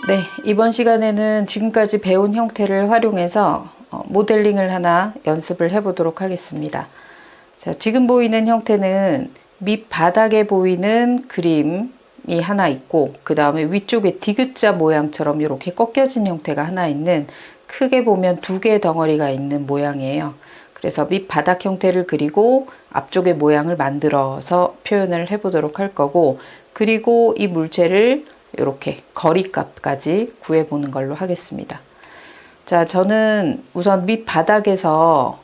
네, 이번 시간에는 지금까지 배운 형태를 활용해서 모델링을 하나 연습을 해보도록 하겠습니다. 자, 지금 보이는 형태는 밑바닥에 보이는 그림이 하나 있고, 그 다음에 위쪽에 디귿자 모양처럼 이렇게 꺾여진 형태가 하나 있는, 크게 보면 두 개의 덩어리가 있는 모양이에요. 그래서 밑바닥 형태를 그리고 앞쪽의 모양을 만들어서 표현을 해보도록 할 거고, 그리고 이 물체를 이렇게 거리값까지 구해보는 걸로 하겠습니다. 자, 저는 우선 밑바닥에서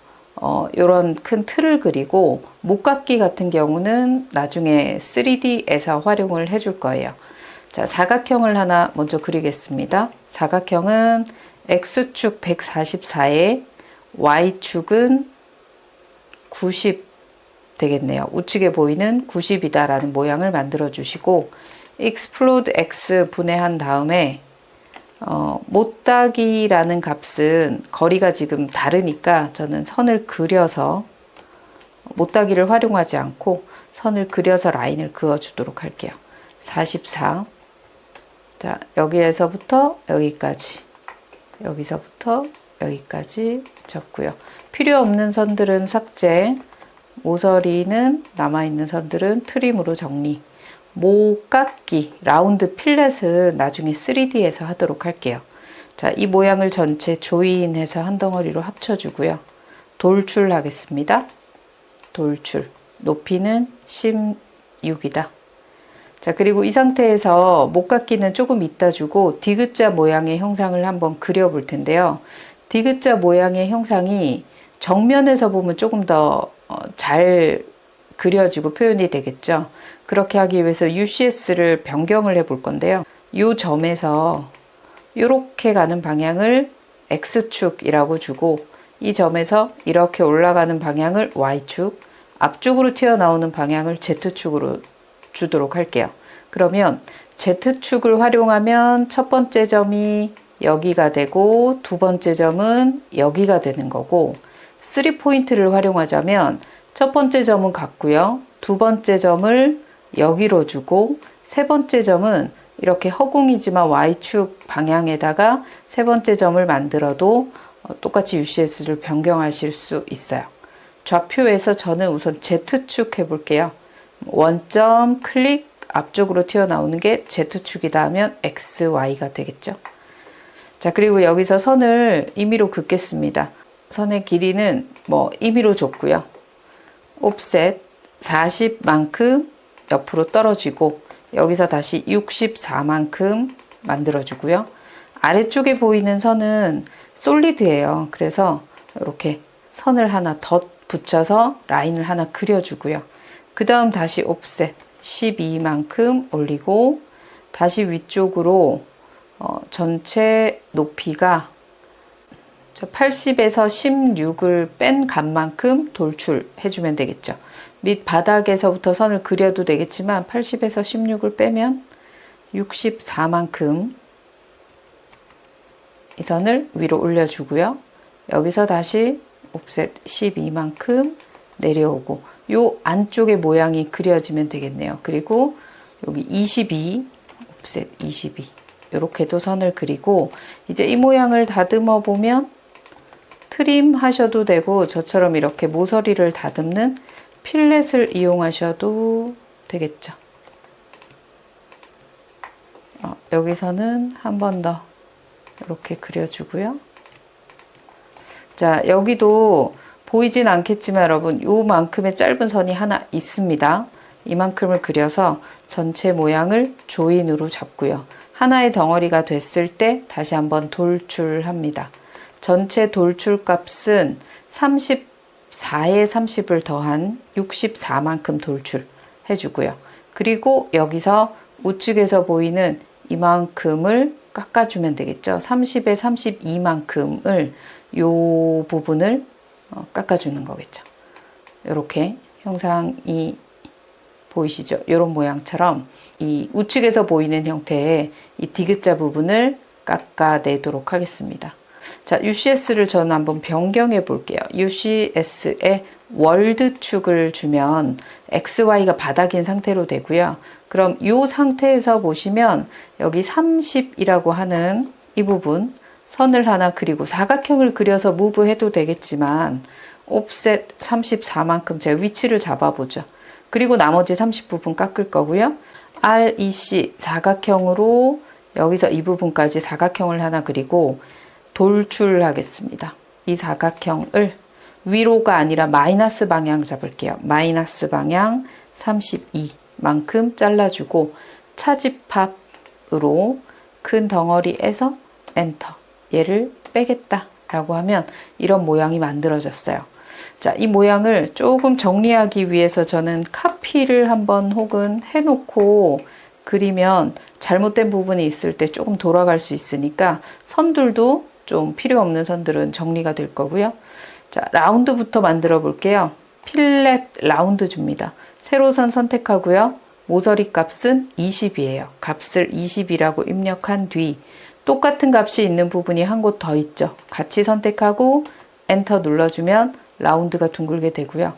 이런 큰 틀을 그리고 목깎이 같은 경우는 나중에 3D에서 활용을 해줄 거예요. 자, 사각형을 하나 먼저 그리겠습니다. 사각형은 X축 144에 Y축은 90 되겠네요. 우측에 보이는 90이다라는 모양을 만들어 주시고, explode x 분해한 다음에 못따기라는 값은 거리가 지금 다르니까 저는 선을 그려서 못따기를 활용하지 않고 선을 그려서 라인을 그어 주도록 할게요. 44. 자, 여기에서부터 여기까지, 여기서부터 여기까지 적고요. 필요 없는 선들은 삭제, 모서리는 남아있는 선들은 트림으로 정리. 목깎기, 라운드 필렛은 나중에 3D에서 하도록 할게요. 자, 이 모양을 전체 조인해서 한 덩어리로 합쳐주고요. 돌출 하겠습니다. 돌출. 높이는 16이다. 자, 그리고 이 상태에서 목깎이는 조금 이따 주고 디귿자 모양의 형상을 한번 그려볼 텐데요. 디귿자 모양의 형상이 정면에서 보면 조금 더 잘 그려지고 표현이 되겠죠. 그렇게 하기 위해서 UCS를 변경을 해 볼 건데요. 이 점에서 이렇게 가는 방향을 X축이라고 주고, 이 점에서 이렇게 올라가는 방향을 Y축, 앞쪽으로 튀어나오는 방향을 Z축으로 주도록 할게요. 그러면 Z축을 활용하면 첫 번째 점이 여기가 되고 두 번째 점은 여기가 되는 거고, 3포인트를 활용하자면 첫 번째 점은 같고요. 두 번째 점을 여기로 주고, 세 번째 점은 이렇게 허공이지만 Y축 방향에다가 세 번째 점을 만들어도 똑같이 UCS를 변경하실 수 있어요. 좌표에서 저는 우선 Z축 해볼게요. 원점 클릭, 앞쪽으로 튀어나오는 게 Z축이다 하면 XY가 되겠죠. 자, 그리고 여기서 선을 임의로 긋겠습니다. 선의 길이는 임의로 줬고요. 옵셋 40만큼 옆으로 떨어지고, 여기서 다시 64만큼 만들어주고요. 아래쪽에 보이는 선은 솔리드예요. 그래서 이렇게 선을 하나 덧 붙여서 라인을 하나 그려주고요. 그 다음 다시 옵셋 12만큼 올리고, 다시 위쪽으로 전체 높이가 80에서 16을 뺀 값만큼 돌출해주면 되겠죠. 밑바닥에서부터 선을 그려도 되겠지만 80에서 16을 빼면 64만큼 이 선을 위로 올려주고요. 여기서 다시 옵셋 12만큼 내려오고, 요 안쪽에 모양이 그려지면 되겠네요. 그리고 여기 22, 옵셋 22 이렇게도 선을 그리고, 이제 이 모양을 다듬어 보면 트림 하셔도 되고, 저처럼 이렇게 모서리를 다듬는 필렛을 이용하셔도 되겠죠. 여기서는 한 번 더 이렇게 그려주고요. 자, 여기도 보이진 않겠지만 여러분, 요만큼의 짧은 선이 하나 있습니다. 이만큼을 그려서 전체 모양을 조인으로 잡고요. 하나의 덩어리가 됐을 때 다시 한번 돌출합니다. 전체 돌출 값은 34에 30을 더한 64만큼 돌출해 주고요. 그리고 여기서 우측에서 보이는 이만큼을 깎아주면 되겠죠. 30에 32만큼을 요 부분을 깎아주는 거겠죠. 이렇게 형상이 보이시죠? 이런 모양처럼 이 우측에서 보이는 형태의 이 디귿자 부분을 깎아내도록 하겠습니다. 자, UCS를 저는 한번 변경해 볼게요. UCS에 월드축을 주면 XY가 바닥인 상태로 되고요. 그럼 이 상태에서 보시면 여기 30이라고 하는 이 부분 선을 하나 그리고 사각형을 그려서 무브 해도 되겠지만 옵셋 34만큼 제가 위치를 잡아보죠. 그리고 나머지 30 부분 깎을 거고요. REC 사각형으로 여기서 이 부분까지 사각형을 하나 그리고 돌출하겠습니다. 이 사각형을 위로가 아니라 마이너스 방향 잡을게요. 마이너스 방향 32만큼 잘라주고 차집합으로 큰 덩어리에서 엔터 얘를 빼겠다 라고 하면 이런 모양이 만들어졌어요. 자, 이 모양을 조금 정리하기 위해서 저는 카피를 한번 혹은 해놓고 그리면 잘못된 부분이 있을 때 조금 돌아갈 수 있으니까 선들도 좀 필요 없는 선들은 정리가 될 거고요. 자, 라운드부터 만들어 볼게요. 필렛 라운드 줍니다. 세로선 선택하고요. 모서리 값은 20이에요. 값을 20이라고 입력한 뒤 똑같은 값이 있는 부분이 한 곳 더 있죠. 같이 선택하고 엔터 눌러주면 라운드가 둥글게 되고요.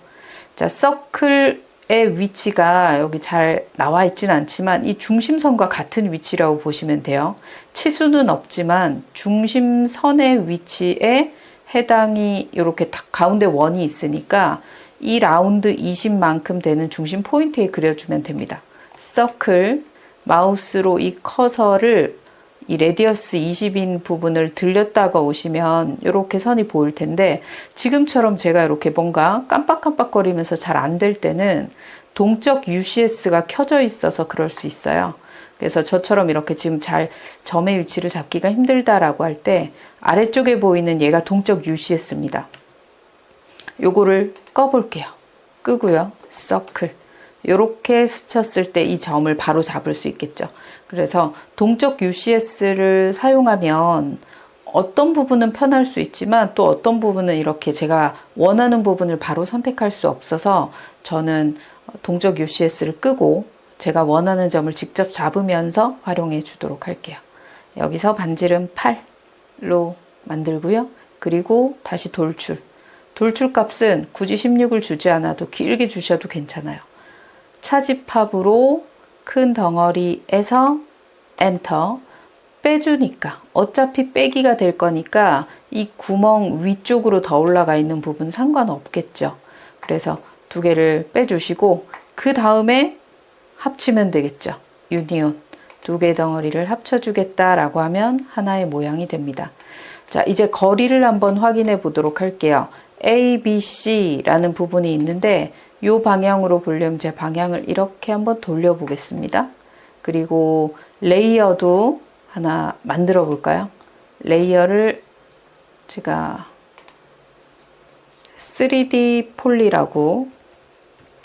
자, 서클의 위치가 여기 잘 나와 있진 않지만 이 중심선과 같은 위치라고 보시면 돼요. 치수는 없지만 중심선의 위치에 해당이 이렇게 딱 가운데 원이 있으니까 이 라운드 20만큼 되는 중심 포인트에 그려주면 됩니다. 서클 마우스로 이 커서를 이 레디어스 20인 부분을 들렸다가 오시면 이렇게 선이 보일 텐데 지금처럼 제가 이렇게 뭔가 깜빡깜빡거리면서 잘 안 될 때는 동적 UCS가 켜져 있어서 그럴 수 있어요. 그래서 저처럼 이렇게 지금 잘 점의 위치를 잡기가 힘들다라고 할 때 아래쪽에 보이는 얘가 동적 UCS입니다. 요거를 꺼볼게요. 끄고요. 서클. 요렇게 스쳤을 때 이 점을 바로 잡을 수 있겠죠. 그래서 동적 UCS를 사용하면 어떤 부분은 편할 수 있지만 또 어떤 부분은 이렇게 제가 원하는 부분을 바로 선택할 수 없어서 저는 동적 UCS를 끄고 제가 원하는 점을 직접 잡으면서 활용해 주도록 할게요. 여기서 반지름 8로 만들고요. 그리고 다시 돌출. 돌출 값은 굳이 16을 주지 않아도 길게 주셔도 괜찮아요. 차집합으로 큰 덩어리에서 엔터 빼주니까 어차피 빼기가 될 거니까 이 구멍 위쪽으로 더 올라가 있는 부분 상관없겠죠. 그래서 두 개를 빼주시고 그 다음에 합치면 되겠죠. 유니온 두 개 덩어리를 합쳐주겠다라고 하면 하나의 모양이 됩니다. 자, 이제 거리를 한번 확인해 보도록 할게요. A, B, C라는 부분이 있는데 이 방향으로 보려면 제 방향을 이렇게 한번 돌려 보겠습니다. 그리고 레이어도 하나 만들어 볼까요? 레이어를 제가 3D 폴리라고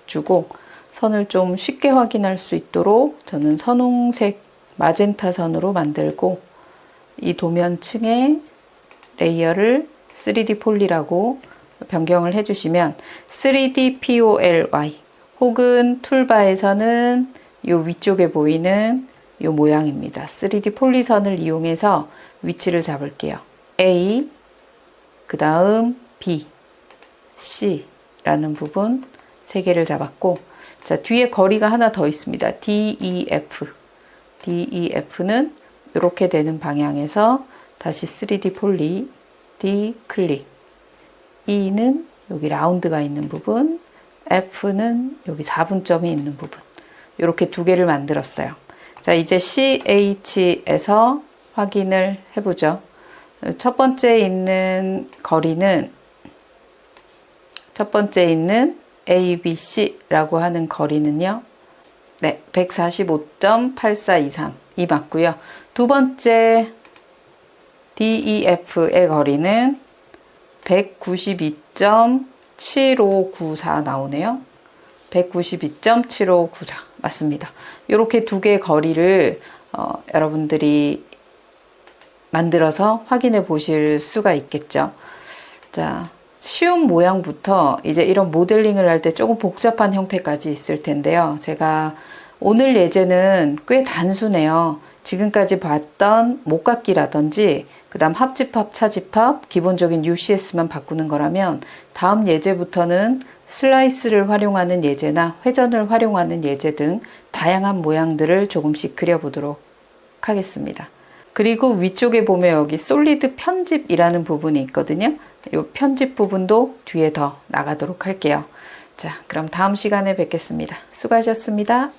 주고 선을 좀 쉽게 확인할 수 있도록 저는 선홍색 마젠타 선으로 만들고 이 도면층에 레이어를 3D 폴리라고 변경을 해주시면 3D POLY 혹은 툴바에서는 이 위쪽에 보이는 이 모양입니다. 3D 폴리선을 이용해서 위치를 잡을게요. A, 그 다음 B, C라는 부분 3개를 잡았고 자, 뒤에 거리가 하나 더 있습니다. DEF. DEF는 이렇게 되는 방향에서 다시 3D 폴리, D 클릭. E는 여기 라운드가 있는 부분, F는 여기 4분점이 있는 부분. 이렇게 두 개를 만들었어요. 자, 이제 CH에서 확인을 해보죠. 첫 번째 있는 거리는, 첫 번째 있는 ABC라고 하는 거리는요. 네, 145.8423이 맞고요. 두 번째 DEF의 거리는 192.7594 나오네요. 192.7594 맞습니다. 이렇게 두 개의 거리를 여러분들이 만들어서 확인해 보실 수가 있겠죠. 자, 쉬운 모양부터 이제 이런 모델링을 할 때 조금 복잡한 형태까지 있을 텐데요. 제가 오늘 예제는 꽤 단순해요. 지금까지 봤던 목깎기라든지 그 다음 합집합, 차집합, 기본적인 UCS만 바꾸는 거라면 다음 예제부터는 슬라이스를 활용하는 예제나 회전을 활용하는 예제 등 다양한 모양들을 조금씩 그려보도록 하겠습니다. 그리고 위쪽에 보면 여기 솔리드 편집이라는 부분이 있거든요. 이 편집 부분도 뒤에 더 나가도록 할게요. 자, 그럼 다음 시간에 뵙겠습니다. 수고하셨습니다.